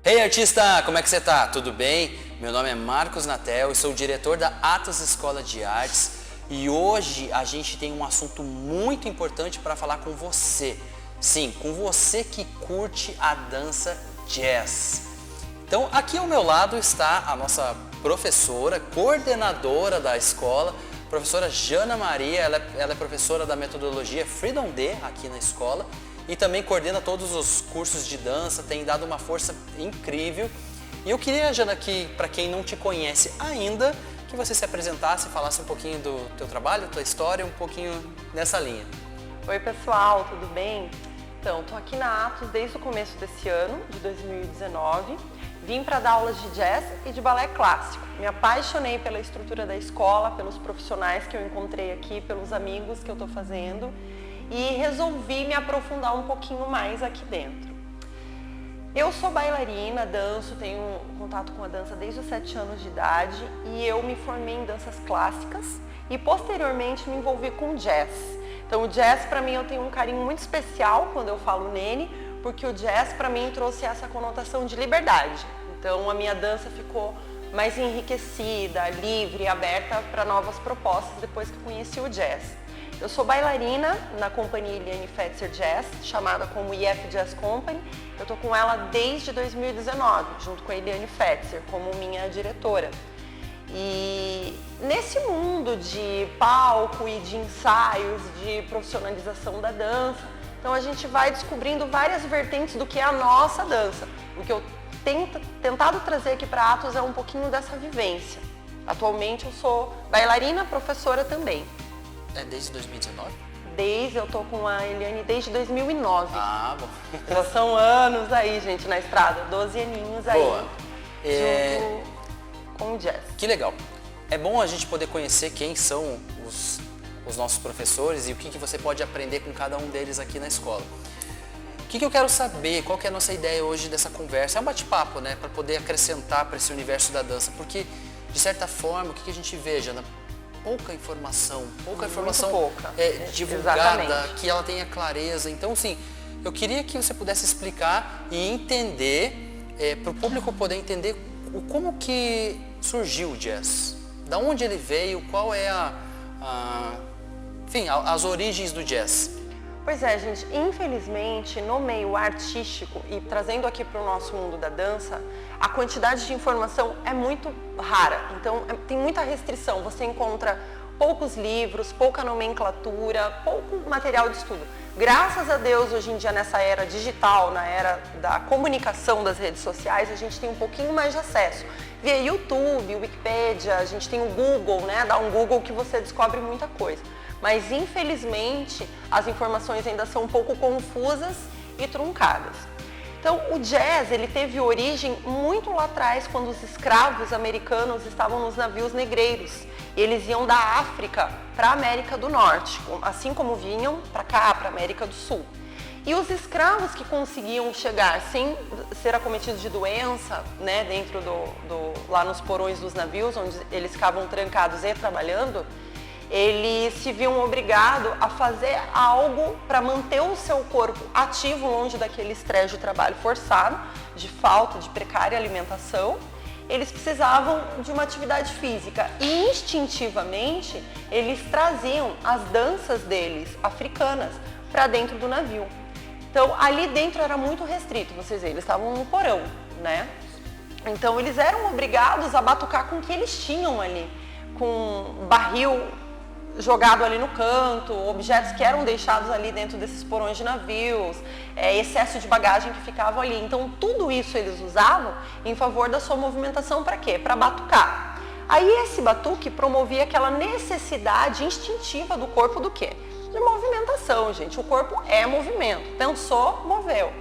Hey artista, como é que você tá? Tudo bem? Meu nome é Marcos Natel e sou o diretor da Atos Escola de Artes e hoje a gente tem um assunto muito importante para falar com você. Sim, com você que curte a dança jazz. Então aqui ao meu lado está a nossa professora, coordenadora da escola, professora Jana Maria, ela é professora da metodologia Freedom D aqui na escola. E também coordena todos os cursos de dança, tem dado uma força incrível. E eu queria, Jana, que para quem não te conhece ainda, que você se apresentasse, falasse um pouquinho do teu trabalho, tua história, um pouquinho nessa linha. Oi pessoal, tudo bem? Então, estou aqui na Atos desde o começo desse ano, de 2019. Vim para dar aulas de jazz e de balé clássico. Me apaixonei pela estrutura da escola, pelos profissionais que eu encontrei aqui, pelos amigos que eu estou fazendo. E resolvi me aprofundar um pouquinho mais aqui dentro. Eu sou bailarina, danço, tenho contato com a dança desde os 7 anos de idade e eu me formei em danças clássicas e posteriormente me envolvi com jazz. Então o jazz para mim eu tenho um carinho muito especial quando eu falo nele, porque o jazz para mim trouxe essa conotação de liberdade. Então a minha dança ficou mais enriquecida, livre, aberta para novas propostas depois que conheci o jazz. Eu sou bailarina na companhia Eliane Fetzer Jazz, chamada como IF Jazz Company. Eu estou com ela desde 2019, junto com a Eliane Fetzer, como minha diretora. E nesse mundo de palco e de ensaios, de profissionalização da dança, então a gente vai descobrindo várias vertentes do que é a nossa dança. O que eu tenho tentado trazer aqui para Atos é um pouquinho dessa vivência. Atualmente eu sou bailarina, professora também. É desde 2019? Eu tô com a Eliane desde 2009. Ah, bom. Já são anos aí, gente, na estrada. 12 aninhos aí. Boa. Junto com o jazz. Que legal. É bom a gente poder conhecer quem são os nossos professores e o que você pode aprender com cada um deles aqui na escola. O que eu quero saber, qual que é a nossa ideia hoje dessa conversa? É um bate-papo, né? Para poder acrescentar para esse universo da dança. Porque, de certa forma, o que a gente vê, Jana? Pouca informação divulgada, exatamente, que ela tenha clareza. Então, assim, eu queria que você pudesse explicar e entender, para o público poder entender como que surgiu o jazz, da onde ele veio, qual é as origens do jazz. Pois é, gente, infelizmente no meio artístico e trazendo aqui para o nosso mundo da dança, a quantidade de informação é muito rara, então tem muita restrição, você encontra poucos livros, pouca nomenclatura, pouco material de estudo. Graças a Deus, hoje em dia nessa era digital, na era da comunicação das redes sociais, a gente tem um pouquinho mais de acesso. Via YouTube, Wikipédia, a gente tem o Google, né? Dá um Google que você descobre muita coisa. Mas infelizmente as informações ainda são um pouco confusas e truncadas. Então o jazz ele teve origem muito lá atrás, quando os escravos americanos estavam nos navios negreiros. Eles iam da África para a América do Norte, assim como vinham para cá, para a América do Sul. E os escravos que conseguiam chegar sem ser acometidos de doença, né, dentro lá nos porões dos navios, onde eles ficavam trancados e trabalhando, eles se viam obrigados a fazer algo para manter o seu corpo ativo longe daquele estresse de trabalho forçado, de falta, de precária alimentação. Eles precisavam de uma atividade física e instintivamente eles traziam as danças deles, africanas, para dentro do navio. Então ali dentro era muito restrito, vocês veem, eles estavam no porão, né? Então eles eram obrigados a batucar com o que eles tinham ali, com barril jogado ali no canto, objetos que eram deixados ali dentro desses porões de navios, excesso de bagagem que ficavam ali. Então tudo isso eles usavam em favor da sua movimentação para quê? Para batucar. Aí esse batuque promovia aquela necessidade instintiva do corpo do quê? De movimentação, gente. O corpo é movimento. Pensou, moveu.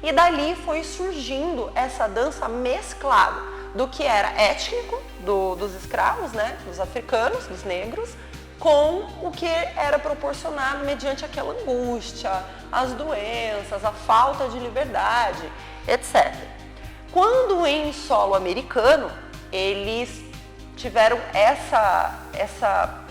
E dali foi surgindo essa dança mesclada do que era étnico dos escravos, né? Dos africanos, dos negros, com o que era proporcionado mediante aquela angústia, as doenças, a falta de liberdade, etc. Quando em solo americano, eles tiveram essa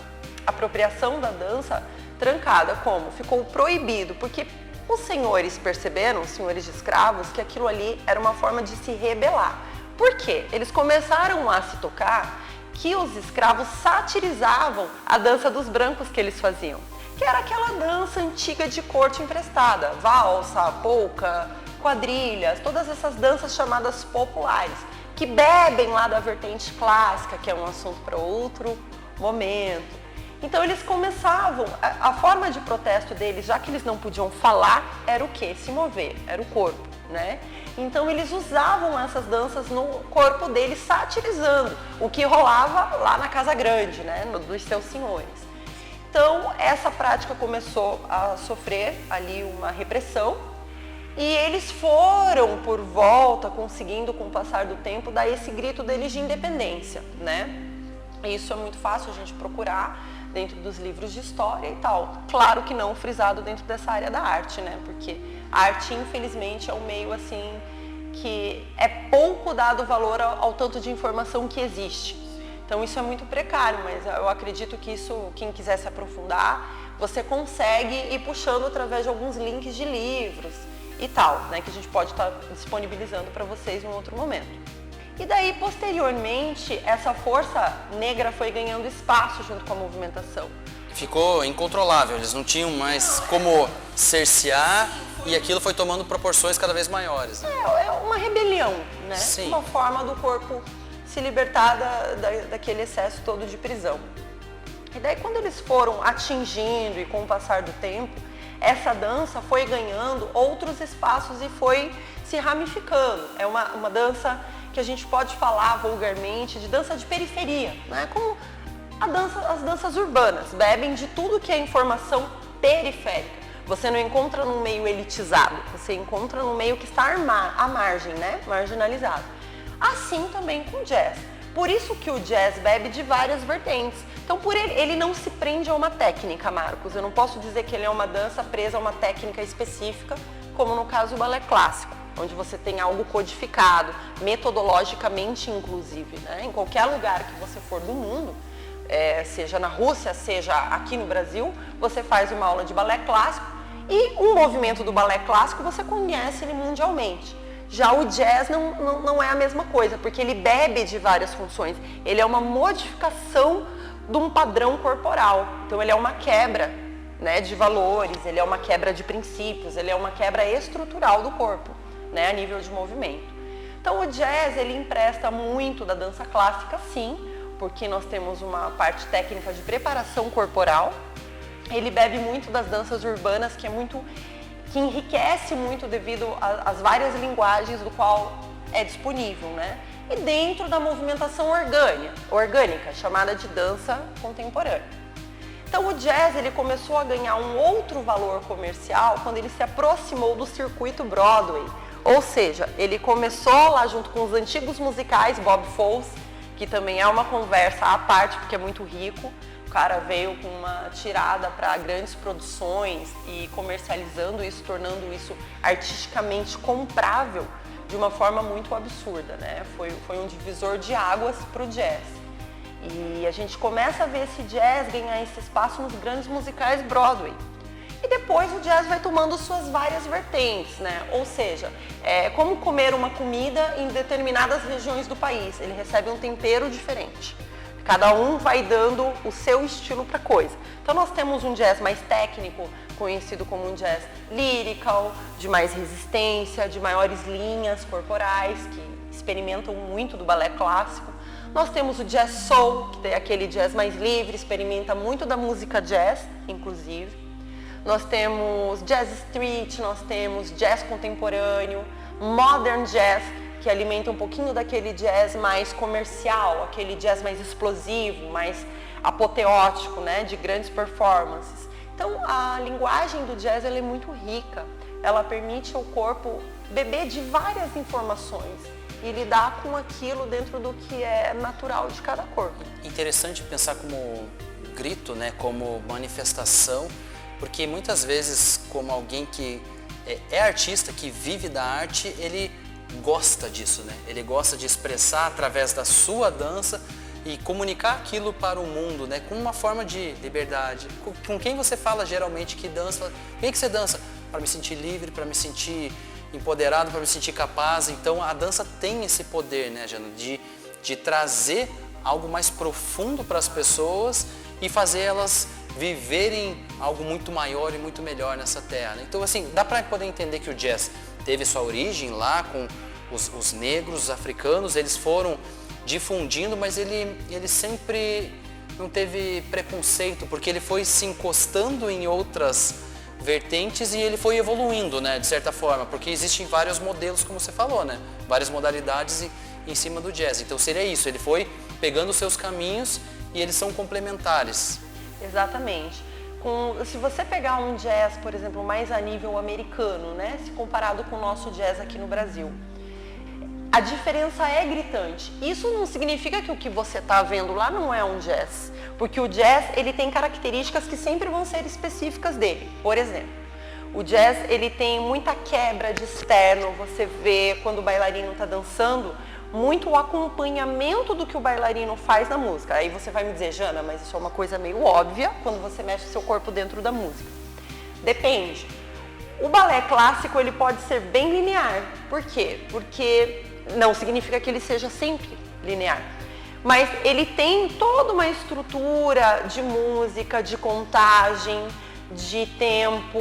apropriação da dança trancada, como? Ficou proibido, porque Os senhores perceberam, os senhores de escravos, que aquilo ali era uma forma de se rebelar. Por quê? Eles começaram a se tocar que os escravos satirizavam a dança dos brancos que eles faziam, que era aquela dança antiga de corte emprestada, valsa, polca, quadrilhas, todas essas danças chamadas populares, que bebem lá da vertente clássica, que é um assunto para outro momento. Então eles começavam, a forma de protesto deles, já que eles não podiam falar, era o quê? Se mover, era o corpo, né? Então eles usavam essas danças no corpo deles, satirizando o que rolava lá na Casa Grande, né? Dos seus senhores. Então essa prática começou a sofrer ali uma repressão e eles foram por volta, conseguindo com o passar do tempo, dar esse grito deles de independência, né? Isso é muito fácil a gente procurar dentro dos livros de história e tal. Claro que não frisado dentro dessa área da arte, né? Porque a arte, infelizmente, é um meio assim que é pouco dado valor ao tanto de informação que existe. Então isso é muito precário, mas eu acredito que isso, quem quiser se aprofundar, você consegue ir puxando através de alguns links de livros e tal, né? Que a gente pode estar disponibilizando para vocês em um outro momento. E daí, posteriormente, essa força negra foi ganhando espaço junto com a movimentação. Ficou incontrolável, eles não tinham mais como cercear e aquilo foi tomando proporções cada vez maiores. Né? É uma rebelião, né? Sim. Uma forma do corpo se libertar daquele excesso todo de prisão. E daí, quando eles foram atingindo e com o passar do tempo, essa dança foi ganhando outros espaços e foi se ramificando. É uma dança que a gente pode falar vulgarmente de dança de periferia, né? Como as danças urbanas, bebem de tudo que é informação periférica. Você não encontra num meio elitizado, você encontra num meio que está à margem, né? Marginalizado. Assim também com o jazz. Por isso que o jazz bebe de várias vertentes. Então, por ele não se prende a uma técnica, Marcos. Eu não posso dizer que ele é uma dança presa a uma técnica específica, como no caso do balé clássico, onde você tem algo codificado, metodologicamente inclusive, né? Em qualquer lugar que você for do mundo, seja na Rússia, seja aqui no Brasil, você faz uma aula de balé clássico e um movimento do balé clássico você conhece ele mundialmente. Já o jazz não é a mesma coisa, porque ele bebe de várias funções. Ele é uma modificação de um padrão corporal. Então ele é uma quebra, né, de valores, ele é uma quebra de princípios, ele é uma quebra estrutural do corpo, né, a nível de movimento. Então o jazz ele empresta muito da dança clássica, sim, porque nós temos uma parte técnica de preparação corporal. Ele bebe muito das danças urbanas, que enriquece muito devido às várias linguagens do qual é disponível, né? E dentro da movimentação orgânica, chamada de dança contemporânea. Então o jazz ele começou a ganhar um outro valor comercial quando ele se aproximou do circuito Broadway. Ou seja, ele começou lá junto com os antigos musicais Bob Fosse, que também é uma conversa à parte porque é muito rico. O cara veio com uma tirada para grandes produções e comercializando isso, tornando isso artisticamente comprável de uma forma muito absurda, né? Foi um divisor de águas para o jazz. E a gente começa a ver esse jazz ganhar esse espaço nos grandes musicais Broadway. E depois o jazz vai tomando suas várias vertentes, né? Ou seja, como comer uma comida em determinadas regiões do país. Ele recebe um tempero diferente. Cada um vai dando o seu estilo para a coisa. Então nós temos um jazz mais técnico, conhecido como um jazz lyrical, de mais resistência, de maiores linhas corporais, que experimentam muito do balé clássico. Nós temos o jazz soul, que é aquele jazz mais livre, experimenta muito da música jazz, inclusive. Nós temos jazz street, nós temos jazz contemporâneo, modern jazz, que alimenta um pouquinho daquele jazz mais comercial, aquele jazz mais explosivo, mais apoteótico, né, de grandes performances. Então a linguagem do jazz ela é muito rica, ela permite ao corpo beber de várias informações e lidar com aquilo dentro do que é natural de cada corpo. Interessante pensar como grito, né, como manifestação, porque muitas vezes como alguém que é artista, que vive da arte, ele gosta disso, né? Ele gosta de expressar através da sua dança e comunicar aquilo para o mundo, né? Com uma forma de liberdade. Com quem você fala geralmente que dança? Quem que você dança? para me sentir livre, para me sentir empoderado, para me sentir capaz. Então a dança tem esse poder, né, Jana, de trazer algo mais profundo para as pessoas e fazer elas viverem algo muito maior e muito melhor nessa terra, né? Então assim, dá para poder entender que o jazz teve sua origem lá com os negros, os africanos, eles foram difundindo, mas ele sempre não teve preconceito, porque ele foi se encostando em outras vertentes e ele foi evoluindo, né, de certa forma, porque existem vários modelos, como você falou, né, várias modalidades em cima do jazz. Então seria isso, ele foi pegando os seus caminhos e eles são complementares. Exatamente. Se você pegar um jazz, por exemplo, mais a nível americano, né, se comparado com o nosso jazz aqui no Brasil, a diferença é gritante. Isso não significa que o que você está vendo lá não é um jazz, porque o jazz ele tem características que sempre vão ser específicas dele. Por exemplo, o jazz ele tem muita quebra de externo, você vê quando o bailarino está dançando, muito o acompanhamento do que o bailarino faz na música. Aí você vai me dizer, Jana, mas isso é uma coisa meio óbvia quando você mexe o seu corpo dentro da música. Depende. O balé clássico ele pode ser bem linear. Por quê? Porque não significa que ele seja sempre linear. Mas ele tem toda uma estrutura de música, de contagem, de tempo,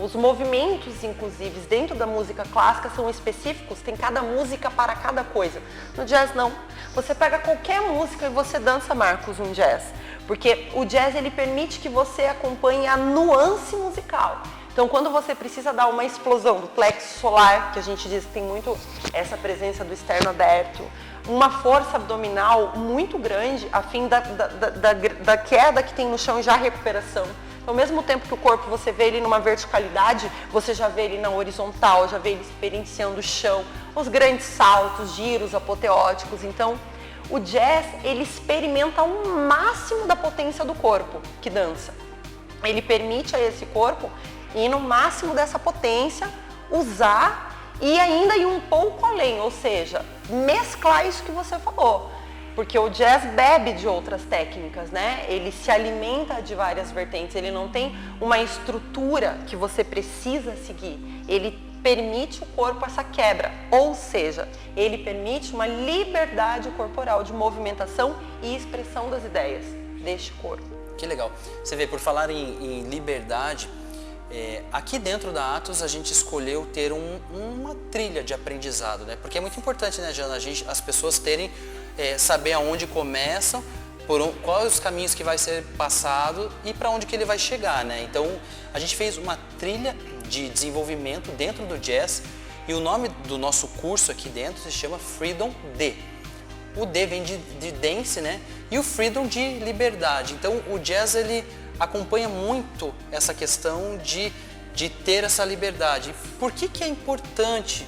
os movimentos, inclusive, dentro da música clássica são específicos, tem cada música para cada coisa. No jazz, não. Você pega qualquer música e você dança, Marcos, um jazz. Porque o jazz, ele permite que você acompanhe a nuance musical. Então, quando você precisa dar uma explosão do plexo solar, que a gente diz que tem muito essa presença do externo aberto, uma força abdominal muito grande, a fim da queda que tem no chão e já recuperação. Então, ao mesmo tempo que o corpo você vê ele numa verticalidade, você já vê ele na horizontal, já vê ele experienciando o chão, os grandes saltos, giros apoteóticos. Então, o jazz, ele experimenta o máximo da potência do corpo que dança. Ele permite a esse corpo ir no máximo dessa potência, usar e ainda ir um pouco além, ou seja, mesclar isso que você falou. Porque o jazz bebe de outras técnicas, né? Ele se alimenta de várias vertentes, ele não tem uma estrutura que você precisa seguir. Ele permite o corpo essa quebra, ou seja, ele permite uma liberdade corporal de movimentação e expressão das ideias deste corpo. Que legal. Você vê, por falar em liberdade, aqui dentro da Atos a gente escolheu ter uma trilha de aprendizado, né? Porque é muito importante, né, Jana, as pessoas terem, saber aonde começam, quais os caminhos que vai ser passado e para onde que ele vai chegar, né? Então a gente fez uma trilha de desenvolvimento dentro do jazz e o nome do nosso curso aqui dentro se chama Freedom D. O D vem de dance, né? E o Freedom de liberdade. Então o jazz ele acompanha muito essa questão de ter essa liberdade. Por que é importante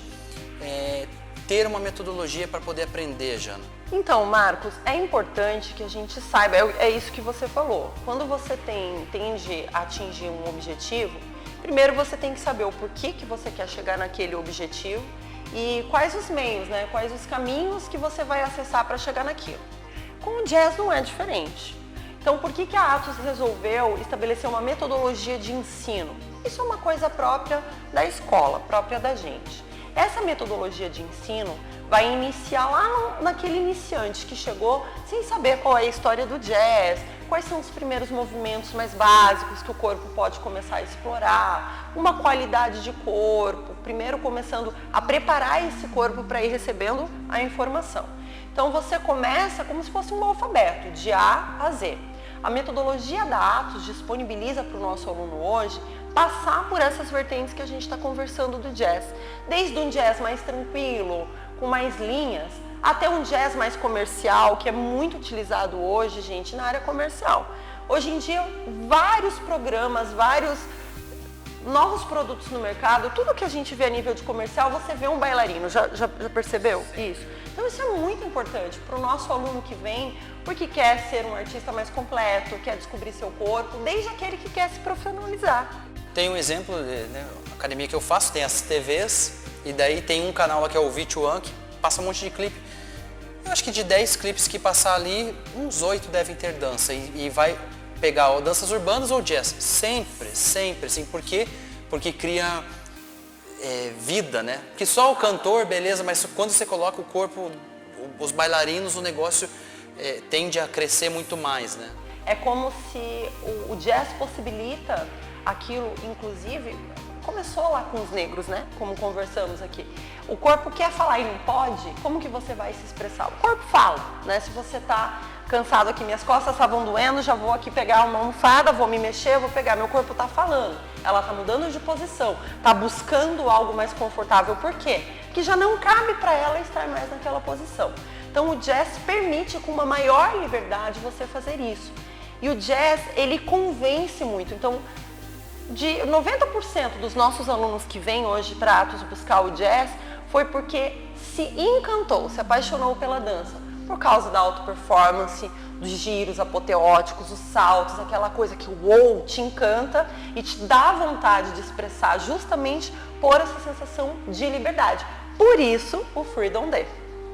ter uma metodologia para poder aprender, Jana? Então, Marcos, é importante que a gente saiba, é isso que você falou. Quando você tende a atingir um objetivo, primeiro você tem que saber o porquê que você quer chegar naquele objetivo e quais os meios, né? Quais os caminhos que você vai acessar para chegar naquilo. Com o jazz não é diferente. Então, por que a Atos resolveu estabelecer uma metodologia de ensino? Isso é uma coisa própria da escola, própria da gente. Essa metodologia de ensino vai iniciar lá naquele iniciante que chegou sem saber qual é a história do jazz, quais são os primeiros movimentos mais básicos que o corpo pode começar a explorar, uma qualidade de corpo, primeiro começando a preparar esse corpo para ir recebendo a informação. Então, você começa como se fosse um alfabeto, de A a Z. A metodologia da Atos disponibiliza para o nosso aluno hoje passar por essas vertentes que a gente está conversando do jazz. Desde um jazz mais tranquilo, com mais linhas, até um jazz mais comercial, que é muito utilizado hoje, gente, na área comercial. Hoje em dia, vários programas, vários novos produtos no mercado, tudo que a gente vê a nível de comercial, você vê um bailarino, já percebeu isso? Então isso é muito importante para o nosso aluno que vem, porque quer ser um artista mais completo, quer descobrir seu corpo, desde aquele que quer se profissionalizar. Tem um exemplo, né, a academia que eu faço, tem as TVs, e daí tem um canal lá que é o VH1, que passa um monte de clipe. Eu acho que de 10 clipes que passar ali, uns 8 devem ter dança, e vai pegar ou danças urbanas ou jazz, sempre, sim, porque porque cria vida, né? Porque só o cantor, beleza, mas quando você coloca o corpo, os bailarinos, o negócio tende a crescer muito mais, né? É como se o jazz possibilita aquilo, inclusive, começou lá com os negros, né? Como conversamos aqui. O corpo quer falar e não pode, como que você vai se expressar? O corpo fala, né? Se você tá cansado aqui, minhas costas estavam doendo, já vou aqui pegar uma almofada, vou me mexer, vou pegar, meu corpo tá falando. Ela tá mudando de posição, tá buscando algo mais confortável. Por quê? Porque já não cabe para ela estar mais naquela posição. Então o jazz permite com uma maior liberdade você fazer isso. E o jazz, ele convence muito. Então, de 90% dos nossos alunos que vêm hoje para Atos buscar o jazz foi porque se encantou, se apaixonou pela dança, por causa da auto-performance, dos giros apoteóticos, os saltos, aquela coisa que uou, te encanta e te dá vontade de expressar justamente por essa sensação de liberdade. Por isso, o Freedom Day,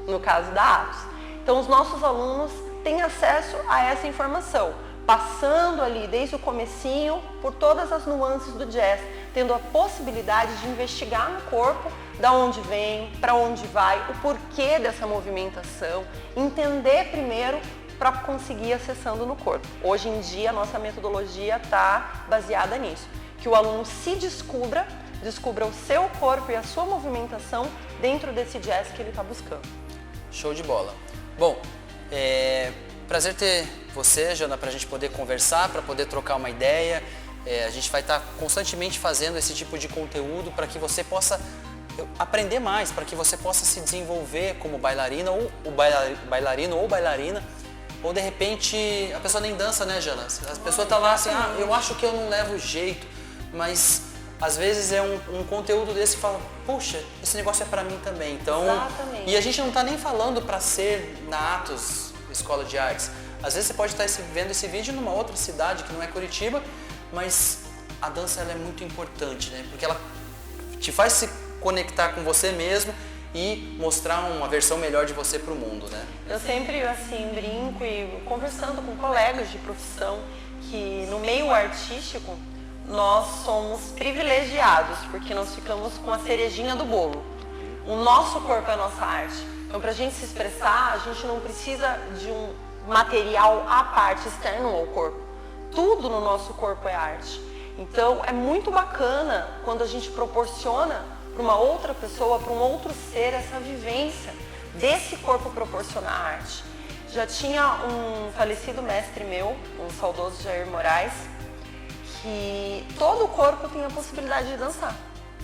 no caso da Atos. Então, os nossos alunos têm acesso a essa informação, passando ali desde o comecinho por todas as nuances do jazz, tendo a possibilidade de investigar no corpo, da onde vem, para onde vai, o porquê dessa movimentação, entender primeiro para conseguir acessando no corpo. Hoje em dia a nossa metodologia está baseada nisso, que o aluno se descubra o seu corpo e a sua movimentação dentro desse jazz que ele está buscando. Show de bola. Bom, prazer ter você, Jana, para a gente poder conversar, para poder trocar uma ideia. A gente vai estar constantemente fazendo esse tipo de conteúdo para que você possa aprender mais, para que você possa se desenvolver como bailarina ou bailarino ou bailarina. Ou de repente a pessoa nem dança, né, Jana? A pessoa está lá assim, eu acho que eu não levo jeito, mas às vezes é um conteúdo desse que fala, puxa, esse negócio é para mim também. Então, exatamente. E a gente não está nem falando para ser na Atos Escola de Artes. Às vezes você pode estar vendo esse vídeo numa outra cidade que não é Curitiba, mas a dança ela é muito importante, né? Porque ela te faz se conectar com você mesmo e mostrar uma versão melhor de você para o mundo, né? Eu sempre assim brinco e conversando com colegas de profissão que no meio artístico nós somos privilegiados porque nós ficamos com a cerejinha do bolo. O nosso corpo é a nossa arte. Então, para a gente se expressar, a gente não precisa de um material à parte externo ao corpo. Tudo no nosso corpo é arte. Então, é muito bacana quando a gente proporciona para uma outra pessoa, para um outro ser, essa vivência desse corpo proporcionar arte. Já tinha um falecido mestre meu, um saudoso Jair Moraes, que todo o corpo tem a possibilidade de dançar,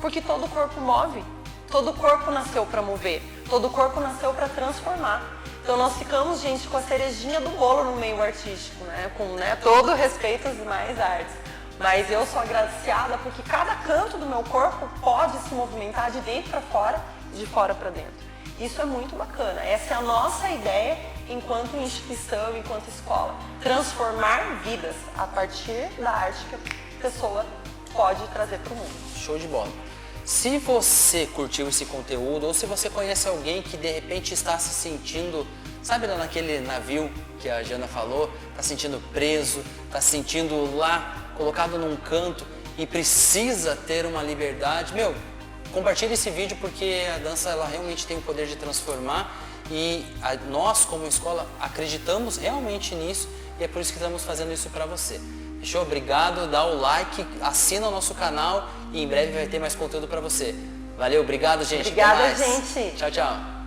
porque todo o corpo move, todo o corpo nasceu para mover, todo o corpo nasceu para transformar. Então nós ficamos, gente, com a cerejinha do bolo no meio artístico, né? Com todo o respeito às demais artes. Mas eu sou agraciada porque cada canto do meu corpo pode se movimentar de dentro para fora e de fora para dentro. Isso é muito bacana. Essa é a nossa ideia enquanto instituição, enquanto escola. Transformar vidas a partir da arte que a pessoa pode trazer para o mundo. Show de bola. Se você curtiu esse conteúdo ou se você conhece alguém que de repente está se sentindo, sabe lá naquele navio que a Jana falou, está se sentindo preso, está se sentindo lá colocado num canto e precisa ter uma liberdade, compartilhe esse vídeo porque a dança ela realmente tem o poder de transformar e nós como escola acreditamos realmente nisso e é por isso que estamos fazendo isso para você. Fechou? Obrigado, dá o like, assina o nosso canal e em breve vai ter mais conteúdo para você. Valeu, obrigado, gente. Obrigada, gente. Tchau, tchau.